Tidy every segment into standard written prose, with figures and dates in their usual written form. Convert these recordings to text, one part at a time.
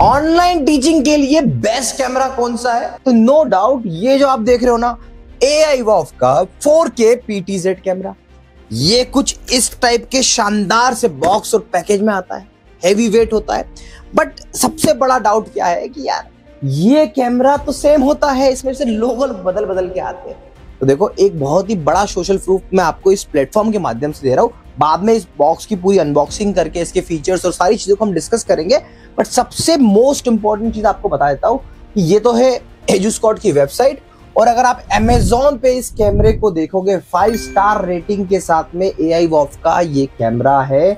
Online teaching के लिए best camera कौन सा है? तो नो डाउट ये जो आप देख रहे हो ना, AIVOV का 4K PTZ कैमरा। ये कुछ इस टाइप के शानदार से बॉक्स और पैकेज में आता है, हेवी वेट होता है। बट सबसे बड़ा डाउट क्या है कि यार ये कैमरा तो सेम होता है, इसमें से लोगो बदल बदल के आते हैं। तो देखो, एक बहुत ही बड़ा सोशल प्रूफ मैं आपको इस प्लेटफॉर्म के माध्यम से दे रहा हूँ। बाद में इस बॉक्स की पूरी अनबॉक्सिंग करके इसके फीचर्स और सारी चीजों को हम डिस्कस करेंगे। बट सबसे मोस्ट इंपॉर्टेंट चीज आपको बता देता हूं कि ये तो है एजुस्कॉट की वेबसाइट, और अगर आप Amazon पे इस कैमरे को देखोगे 5 स्टार रेटिंग के साथ में AIVOV का ये कैमरा है।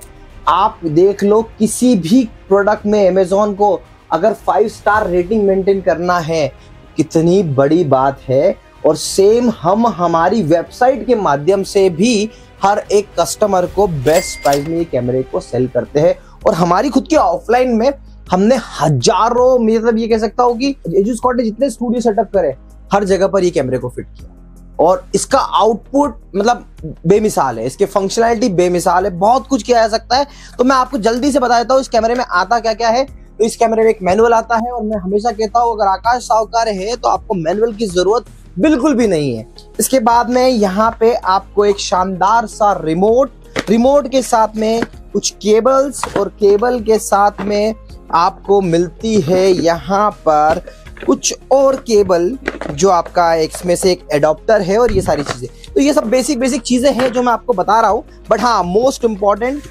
आप देख लो, किसी भी प्रोडक्ट में Amazon को अगर 5 स्टार रेटिंग मेंटेन करना है, कितनी बड़ी बात है। और सेम हम हमारी वेबसाइट के माध्यम से भी हर एक कस्टमर को बेस्ट प्राइस में ये कैमरे को सेल करते हैं। और हमारी खुद की ऑफलाइन में हमने हजारों, मतलब ये कह सकता हूँ कि एजुस्कॉट ने जितने स्टूडियो सेटअप करे हर जगह पर ये कैमरे को फिट किया, और इसका आउटपुट मतलब बेमिसाल है, इसके फंक्शनैलिटी बेमिसाल है, बहुत कुछ किया जा सकता है। तो मैं आपको जल्दी से बता देता हूँ इस कैमरे में आता क्या क्या है। तो इस कैमरे में एक मैनुअल आता है, और मैं हमेशा कहता हूँ अगर आकाश साहूकार है तो आपको मैनुअल की जरूरत बिल्कुल भी नहीं है। इसके बाद में यहाँ पे आपको एक शानदार सा रिमोट के साथ में कुछ केबल्स, और केबल के साथ में आपको मिलती है यहाँ पर कुछ और केबल, जो आपका इसमें से एक एडाप्टर है, और ये सारी चीजें। तो ये सब बेसिक चीजें हैं जो मैं आपको बता रहा हूँ। बट हाँ, मोस्ट इंपॉर्टेंट,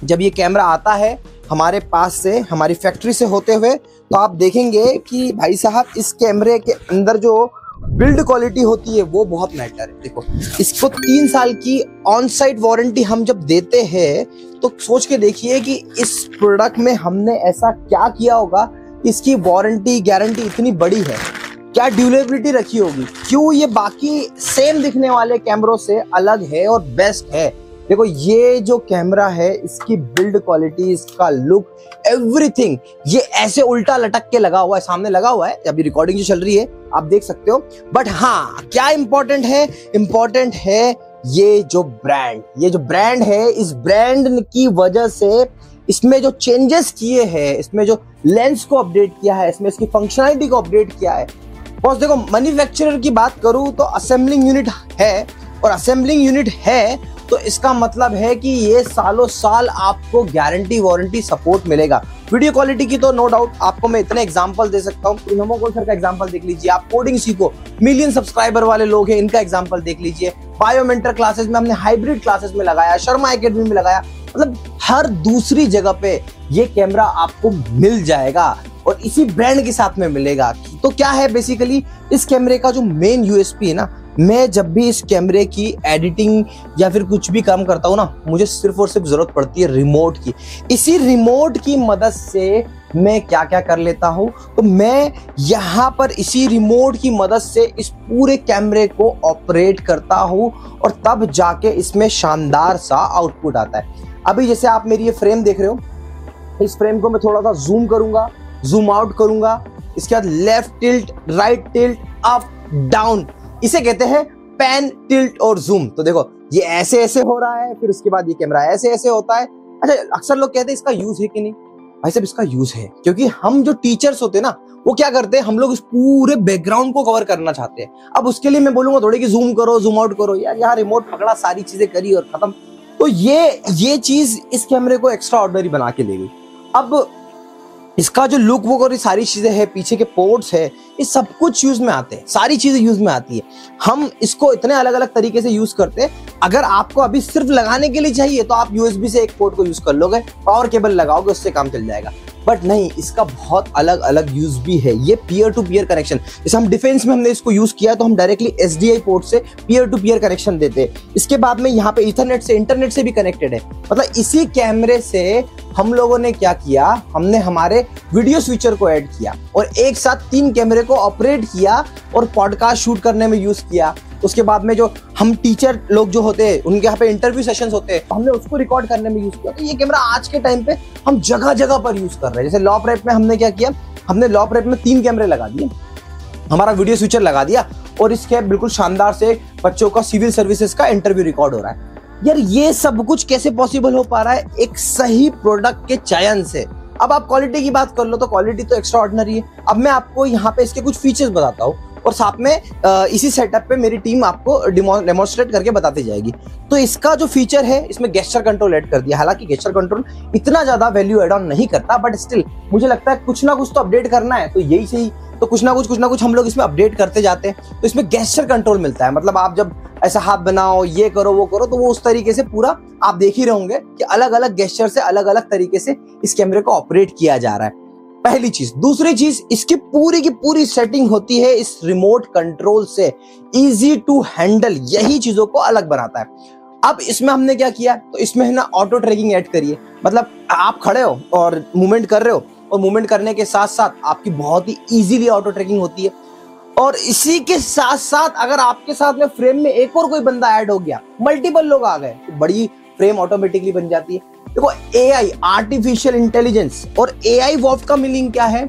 जब ये कैमरा आता है हमारे पास से, हमारी फैक्ट्री से होते हुए, तो आप देखेंगे कि भाई साहब इस कैमरे के अंदर जो बिल्ड क्वालिटी होती है वो बहुत मैटर है। देखो, इसको 3 साल की ऑन साइट वारंटी हम जब देते हैं, तो सोच के देखिए कि इस प्रोडक्ट में हमने ऐसा क्या किया होगा, इसकी वारंटी गारंटी इतनी बड़ी है, क्या ड्यूरेबिलिटी रखी होगी, क्यों ये बाकी सेम दिखने वाले कैमरों से अलग है और बेस्ट है। देखो, ये जो कैमरा है, इसकी बिल्ड क्वालिटी, इसका लुक, एवरीथिंग, ये ऐसे उल्टा लटक के लगा हुआ है, सामने लगा हुआ है, अभी रिकॉर्डिंग जो चल रही है आप देख सकते हो। बट हाँ, क्या इंपॉर्टेंट है? इंपॉर्टेंट है ये जो ब्रांड है, इस ब्रांड की वजह से इसमें जो चेंजेस किए हैं, इसमें जो लेंस को अपडेट किया है, इसमें इसकी फंक्शनैलिटी को अपडेट किया है। बस देखो, मैन्युफैक्चरर की बात करूं तो असेंबलिंग यूनिट है, और असेंबलिंग यूनिट है तो इसका मतलब है कि ये सालों साल आपको गारंटी वारंटी सपोर्ट मिलेगा। वीडियो क्वालिटी की तो नो डाउट आपको मैं इतने एग्जांपल दे सकता हूँ। नमोगोल सर का एग्जांपल देख लीजिए, आप कोडिंग सीखो, मिलियन सब्सक्राइबर वाले लोग हैं, इनका एग्जांपल देख लीजिए। बायोमेंटर क्लासेस में हमने हाइब्रिड क्लासेस में लगाया, शर्मा एकेडमी में लगाया, मतलब हर दूसरी जगह पे ये कैमरा आपको मिल जाएगा, और इसी ब्रांड के साथ में मिलेगा। तो क्या है बेसिकली इस कैमरे का जो मेन यूएसपी है ना, मैं जब भी इस कैमरे की एडिटिंग या फिर कुछ भी काम करता हूँ ना, मुझे सिर्फ और सिर्फ जरूरत पड़ती है रिमोट की। इसी रिमोट की मदद से मैं क्या क्या कर लेता हूँ, तो मैं यहाँ पर इसी रिमोट की मदद से इस पूरे कैमरे को ऑपरेट करता हूँ, और तब जाके इसमें शानदार सा आउटपुट आता है। अभी जैसे आप मेरी ये फ्रेम देख रहे हो, इस फ्रेम को मैं थोड़ा सा जूम करूंगा, जूम आउट करूंगा, इसके बाद left tilt, right tilt, up down, इसे कहते हैं पैन, टिल्ट और जूम। तो देखो, ये ऐसे ऐसे हो रहा है, फिर उसके बाद ये कैमरा ऐसे ऐसे होता है। अच्छा, अक्सर लोग कहते हैं इसका यूज है कि नहीं? भाई साहब, इसका यूज है, क्योंकि हम जो टीचर्स होते हैं ना, वो क्या करते हैं, हम लोग इस पूरे बैकग्राउंड को कवर करना चाहते हैं। अब उसके लिए मैं बोलूंगा थोड़ी कि जूम करो, जूम आउट करो, यार यहाँ रिमोट पकड़ा, सारी चीजें करी और खत्म। तो ये चीज इस कैमरे को एक्स्ट्रा ऑर्डिनरी बना के ले गई। अब इसका जो लुक वो और सारी चीजें हैं, पीछे के पोर्ट्स है, ये सब कुछ यूज में आते हैं, सारी चीजें यूज में आती है। हम इसको इतने अलग अलग तरीके से यूज करते हैं। अगर आपको अभी सिर्फ लगाने के लिए चाहिए तो आप यूएसबी से एक पोर्ट को यूज कर लोगे, पावर केबल लगाओगे, उससे काम चल जाएगा। बट नहीं, इसका बहुत अलग अलग यूज भी है। ये पीयर टू पीयर कनेक्शन, जैसे हम डिफेंस में हमने इसको यूज किया, तो हम डायरेक्टली एसडीआई पोर्ट से पीयर टू पीयर कनेक्शन देते हैं। इसके बाद में यहाँ पे ईथरनेट से, इंटरनेट से भी कनेक्टेड है। मतलब इसी कैमरे से हम लोगों ने क्या किया, हमने हमारे वीडियो स्विचर को ऐड किया, और एक साथ 3 कैमरे को ऑपरेट किया, और पॉडकास्ट शूट करने में यूज किया। उसके बाद में जो हम टीचर लोग जो होते हैं, उनके यहाँ पे इंटरव्यू सेशंस होते हैं, हमने उसको रिकॉर्ड करने में यूज किया। तो ये कैमरा आज के टाइम पे हम जगह जगह पर यूज कर रहे हैं। जैसे लॉ प्रेप में हमने क्या किया, हमने लॉ प्रेप में 3 कैमरे लगा दिए, हमारा वीडियो स्विचर लगा दिया, और इसके बिल्कुल शानदार से बच्चों का सिविल सर्विसेज का इंटरव्यू रिकॉर्ड हो रहा है। यार ये सब कुछ कैसे पॉसिबल हो पा रहा है? एक सही प्रोडक्ट के चयन से। अब आप क्वालिटी की बात कर लो तो क्वालिटी तो एक्स्ट्रा ऑर्डिनरी है। अब मैं आपको यहाँ पे इसके कुछ फीचर्स बताता हूँ और साथ में इसी सेटअप पे मेरी टीम आपको डेमोन्स्ट्रेट करके बताती जाएगी। तो इसका जो फीचर है, इसमें गेस्चर कंट्रोल ऐड कर दिया। हालांकि गेस्चर कंट्रोल इतना ज्यादा वैल्यू एड ऑन नहीं करता, बट स्टिल मुझे लगता है कुछ ना कुछ तो अपडेट करना है, तो यही सही, तो कुछ ना कुछ हम लोग इसमें अपडेट करते जाते हैं। तो इसमें गेस्चर कंट्रोल मिलता है, मतलब आप जब ऐसा हाथ बनाओ, ये करो वो करो, तो वो उस तरीके से पूरा आप देख ही रहे होंगे कि अलग अलग गेस्चर से अलग अलग तरीके से इस कैमरे को ऑपरेट किया जा रहा है। पहली चीज। दूसरी चीज, इसकी पूरी की पूरी सेटिंग होती है इस रिमोट कंट्रोल से, इजी टू हैंडल, यही चीजों को अलग बनाता है। अब इसमें हमने क्या किया, तो इसमें है ना ऑटो ट्रैकिंग ऐड करिए। मतलब आप खड़े हो और मूवमेंट कर रहे हो, और मूवमेंट करने के साथ साथ आपकी बहुत ही इजीली ऑटो ट्रैकिंग होती है। और इसी के साथ साथ अगर आपके साथ में फ्रेम में एक और कोई बंदा ऐड हो गया, मल्टीपल लोग आ गए, तो बड़ी फ्रेम ऑटोमेटिकली बन जाती है। देखो एआई, आर्टिफिशियल इंटेलिजेंस, और एआई वॉफ का मीनिंग क्या है?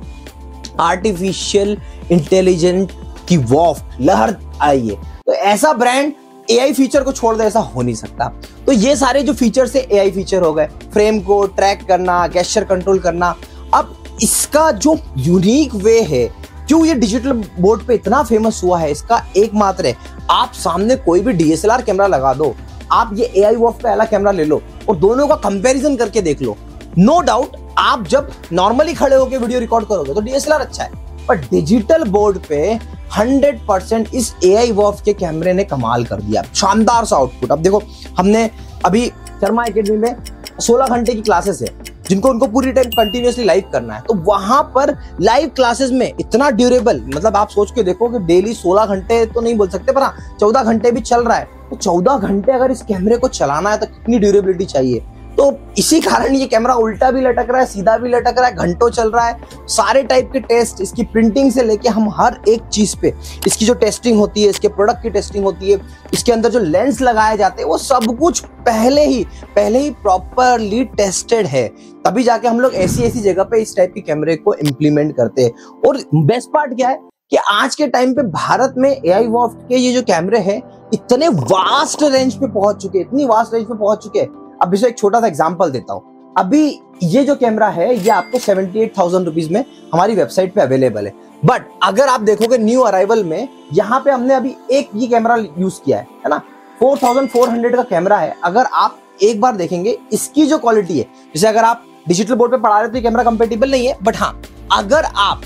आर्टिफिशियल इंटेलिजेंट की वॉफ, लहर आई है। तो ऐसा ब्रांड एआई फीचर को छोड़ दे, ऐसा हो नहीं सकता। तो ये सारे जो फीचर्स है एआई फीचर हो गए, फ्रेम को ट्रैक करना, गेस्चर कंट्रोल करना। अब इसका जो यूनिक वे है, क्यों ये डिजिटल बोर्ड पे इतना फेमस हुआ है, इसका एकमात्र है, आप सामने कोई भी डीएसएलआर कैमरा लगा दो, आप ये एआई वॉफ पे वाला कैमरा ले लो और दोनों का कंपैरिजन करके देख लो। नो डाउट आप जब नॉर्मली खड़े होकर वीडियो रिकॉर्ड करोगे तो डीएसएलआर अच्छा है, पर डिजिटल बोर्ड पे 100% इस एआई वॉफ के कैमरे ने कमाल कर दिया, शानदार सा आउटपुट। अब देखो, हमने अभी शर्मा एकेडमी में 16 घंटे की क्लासेस है, जिनको उनको पूरी टाइम कंटिन्यूअसली लाइव करना है। तो वहां पर लाइव क्लासेस में इतना ड्यूरेबल, मतलब आप सोच के देखो कि डेली 16 घंटे तो नहीं बोल सकते, पर हाँ 14 घंटे भी चल रहा है। तो 14 घंटे अगर इस कैमरे को चलाना है तो कितनी ड्यूरेबिलिटी चाहिए। तो इसी कारण ये कैमरा उल्टा भी लटक रहा है, सीधा भी लटक रहा है, घंटों चल रहा है। सारे टाइप के टेस्ट, इसकी प्रिंटिंग से लेके हम हर एक चीज पे इसकी जो टेस्टिंग होती है, इसके प्रोडक्ट की टेस्टिंग होती है, इसके अंदर जो लेंस लगाए जाते हैं, वो सब कुछ पहले ही प्रॉपरली टेस्टेड है। तभी जाके हम लोग ऐसी जगह पे इस टाइप के कैमरे को इम्प्लीमेंट करते हैं। और बेस्ट पार्ट क्या है कि आज के टाइम पे भारत में एआई वॉफ के ये जो कैमरे हैं इतने वास्ट रेंज पे पहुंच चुके हैं, इतनी वास्ट रेंज पे पहुंच चुके हैं। अब इसे एक छोटा सा एग्जांपल देता हूं। अभी ये जो कैमरा है ये आपको 78,000 रुपीज में हमारी वेबसाइट पे अवेलेबल है, बट अगर आप देखोगे न्यू अराइवल में, यहाँ पे हमने अभी एक ये कैमरा यूज किया है ना, 4400 का कैमरा है। अगर आप एक बार देखेंगे इसकी जो क्वालिटी है, जैसे अगर आप डिजिटल बोर्ड पे पढ़ा रहे हो तो ये कैमरा कंपेटिबल नहीं है, बट हाँ अगर आप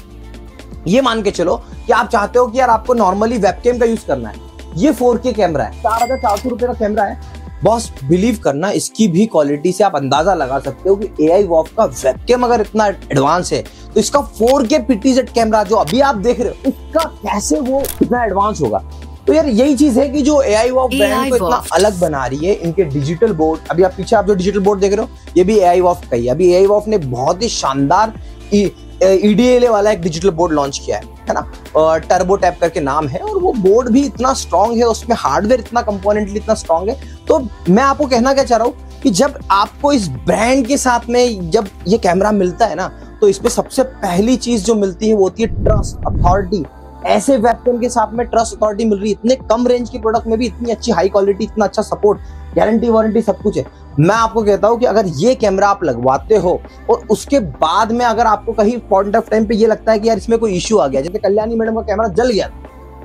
ये मान के चलो कि आप चाहते हो कि यार आपको नॉर्मली वेबकैम का यूज करना है, ये 4K कैमरा है, 4,400 रुपए का कैमरा है। बॉस बिलीव करना, इसकी भी क्वालिटी से आप अंदाजा लगा सकते हो कि एआई वॉफ का वेबकैम अगर इतना एडवांस है तो इसका 4K PTZ कैमरा जो अभी आप देख रहे हो, इसका कैसे वो इतना एडवांस होगा। तो यार यही चीज है कि जो एआई वॉफ ब्रांड को इतना अलग बना रही है, इनके डिजिटल बोर्ड। अभी आप पीछे आप जो डिजिटल बोर्ड देख रहे हो, ये भी एआई वॉफ का ही। अभी एआई वॉफ ने बहुत ही शानदार EDLA वाला एक डिजिटल बोर्ड लॉन्च किया है ना, टर्बो टैप करके नाम है, और वो बोर्ड भी इतना स्ट्रांग है, उसमें हार्डवेयर इतना कंपोनेंटली इतना स्ट्रांग है। तो मैं आपको कहना क्या चाह रहा हूँ कि जब आपको इस ब्रांड के साथ में जब ये कैमरा मिलता है ना, तो इसमें सबसे पहली चीज जो मिलती है वो होती है ट्रस्ट, अथॉरिटी। ऐसे वेबकैम के साथ में ट्रस्ट अथॉरिटी मिल रही है, इतने कम रेंज के प्रोडक्ट में भी इतनी अच्छी हाई क्वालिटी, इतना अच्छा सपोर्ट, गारंटी वारंटी सब कुछ है। मैं आपको कहता हूं कि अगर ये कैमरा आप लगवाते हो और उसके बाद में अगर आपको कहीं पॉइंट ऑफ टाइम पे ये लगता है कि यार इसमें कोई इश्यू आ गया, जैसे कल्याणी मैडम का कैमरा जल गया,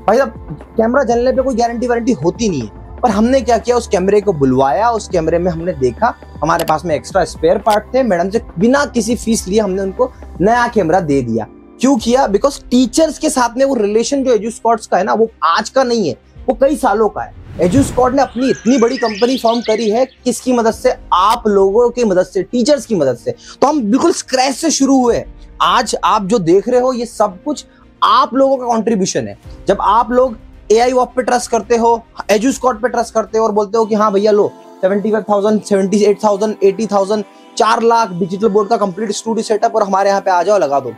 भाई साहब कैमरा जलने पे कोई गारंटी वारंटी होती नहीं है, पर हमने क्या किया, उस कैमरे को बुलवाया, उस कैमरे में हमने देखा, हमारे पास में एक्स्ट्रा स्पेयर पार्ट थे, मैडम से बिना किसी फीस लिए हमने उनको नया कैमरा दे दिया। क्यों किया? बिकॉज टीचर्स के साथ में वो रिलेशन जो एजुस्कॉट्स का है ना, वो आज का नहीं है, वो कई सालों का है। एजुस्कॉट ने अपनी इतनी बड़ी कंपनी फॉर्म करी है, किसकी मदद से? आप लोगों की मदद से, टीचर्स की मदद से। तो हम बिल्कुल स्क्रैच से शुरू हुए। आज आप जो देख रहे हो ये सब कुछ आप लोगों का कंट्रीब्यूशन है। जब आप लोग एआई वॉफ पे ट्रस्ट करते हो, एजुस्कॉट पे ट्रस्ट करते हो और बोलते हो कि हाँ भैया लो 75,000, 78,000, 80,000, 4 लाख डिजिटल बोर्ड का कंप्लीट स्टूडियो सेटअप और हमारे यहाँ पे आ जाओ, लगा दो।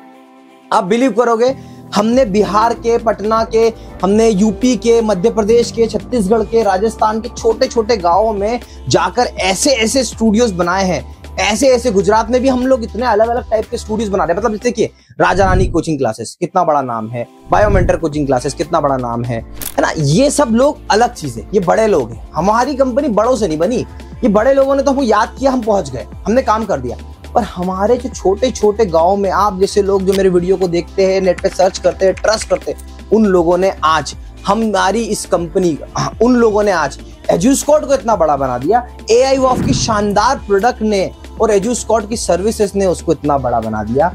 आप बिलीव करोगे, हमने बिहार के, पटना के, हमने यूपी के, मध्य प्रदेश के, छत्तीसगढ़ के, राजस्थान के छोटे छोटे गांवों में जाकर ऐसे ऐसे स्टूडियोज बनाए हैं। ऐसे गुजरात में भी हम लोग इतने अलग अलग टाइप के स्टूडियोज बना रहे हैं। मतलब जैसे कि राजा रानी कोचिंग क्लासेस कितना बड़ा नाम है, बायोमेंटर कोचिंग क्लासेस कितना बड़ा नाम है ना। ये सब लोग अलग चीज है, ये बड़े लोग हैं। हमारी कंपनी बड़ों से नहीं बनी, ये बड़े लोगों ने तो हमको याद किया, हम पहुंच गए, हमने काम कर दिया। पर हमारे जो छोटे छोटे गांव में आप जैसे लोग जो मेरे वीडियो को देखते हैं, नेट पे सर्च करते हैं, ट्रस्ट करते हैं, उन लोगों ने आज हमारी इस कंपनी, उन लोगों ने आज एजुस्कॉट को इतना बड़ा बना दिया। AI वॉफ की शानदार प्रोडक्ट ने और एजुस्कॉट की सर्विसेज ने उसको इतना बड़ा बना दिया।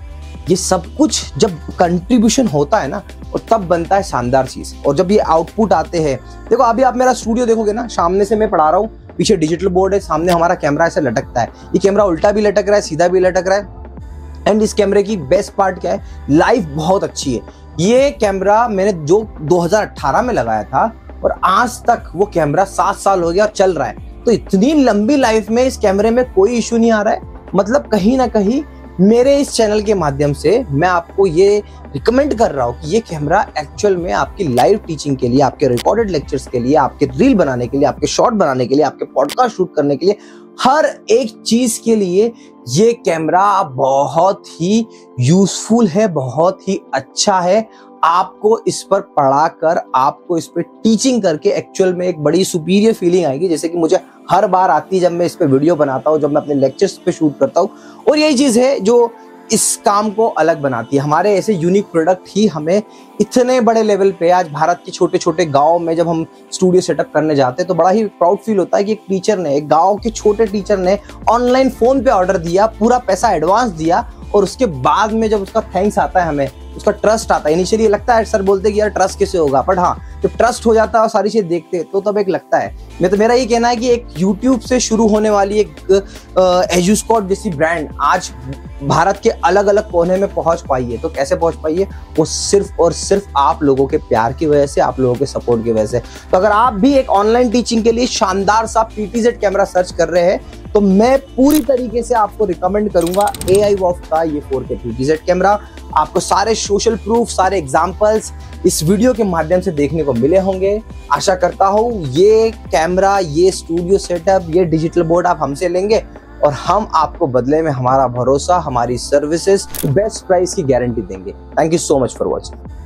ये सब कुछ जब कंट्रीब्यूशन होता है ना, और तब बनता है शानदार चीज। और जब ये आउटपुट आते हैं, देखो अभी आप मेरा स्टूडियो देखोगे ना, सामने से मैं पढ़ा रहा हूँ, पीछे डिजिटल बोर्ड है, सामने हमारा कैमरा ऐसे लटकता है। ये कैमरा उल्टा भी लटक रहा है, सीधा भी लटक रहा है। एंड इस कैमरे की बेस्ट पार्ट क्या है, लाइफ बहुत अच्छी है। ये कैमरा मैंने जो 2018 में लगाया था और आज तक वो कैमरा 7 साल हो गया और चल रहा है। तो इतनी लंबी लाइफ में इस कैमरे में कोई इशू नहीं आ रहा है। मतलब कहीं ना कहीं मेरे इस चैनल के माध्यम से मैं आपको ये रिकमेंड कर रहा हूँ कि ये कैमरा एक्चुअल में आपकी लाइव टीचिंग के लिए, आपके रिकॉर्डेड लेक्चर्स के लिए, आपके रील बनाने के लिए, आपके शॉर्ट बनाने के लिए, आपके पॉडकास्ट शूट करने के लिए, हर एक चीज के लिए ये कैमरा बहुत ही यूजफुल है, बहुत ही अच्छा है। आपको इस पर पढ़ाकर, आपको इस पर टीचिंग करके एक्चुअल में एक बड़ी सुपीरियर फीलिंग आएगी, जैसे कि मुझे हर बार आती है जब मैं इस पे वीडियो बनाता हूँ, जब मैं अपने लेक्चर्स पे शूट करता हूँ। और यही चीज है जो इस काम को अलग बनाती है। हमारे ऐसे यूनिक प्रोडक्ट ही हमें इतने बड़े लेवल पे, आज भारत के छोटे छोटे गांव में जब हम स्टूडियो सेटअप करने जाते हैं तो बड़ा ही प्राउड फील होता है कि एक टीचर ने, एक गांव के छोटे टीचर ने ऑनलाइन फोन पे ऑर्डर दिया, पूरा पैसा एडवांस दिया, और उसके बाद में जब उसका थैंक्स आता है, हमें उसका ट्रस्ट आता है। इनिशियली लगता है, सर बोलते कि यार ट्रस्ट कैसे होगा, बट हाँ जब ट्रस्ट हो जाता है और सारी चीजें देखते हैं तो तब एक लगता है। मेरा ये कहना है कि एक यूट्यूब से शुरू होने वाली एक एजुस्कॉट जैसी ब्रांड आज भारत के अलग अलग कोने में पहुंच पाई है। तो कैसे पहुंच पाई है, वो सिर्फ और सिर्फ आप लोगों के प्यार की वजह से, आप लोगों के सपोर्ट की वजह से। तो अगर आप भी एक ऑनलाइन टीचिंग के लिए शानदार सा PTZ कैमरा सर्च कर रहे हैं तो मैं पूरी तरीके से आपको रिकमेंड करूंगा AI वॉफ का ये 4K PTZ कैमरा। आपको सारे सोशल प्रूफ, सारे एग्जांपल्स इस वीडियो के माध्यम से देखने को मिले होंगे। आशा करता हूं ये कैमरा, ये स्टूडियो सेटअप, ये डिजिटल बोर्ड आप हमसे लेंगे और हम आपको बदले में हमारा भरोसा, हमारी सर्विसेज, बेस्ट प्राइस की गारंटी देंगे। Thank you so much for watching.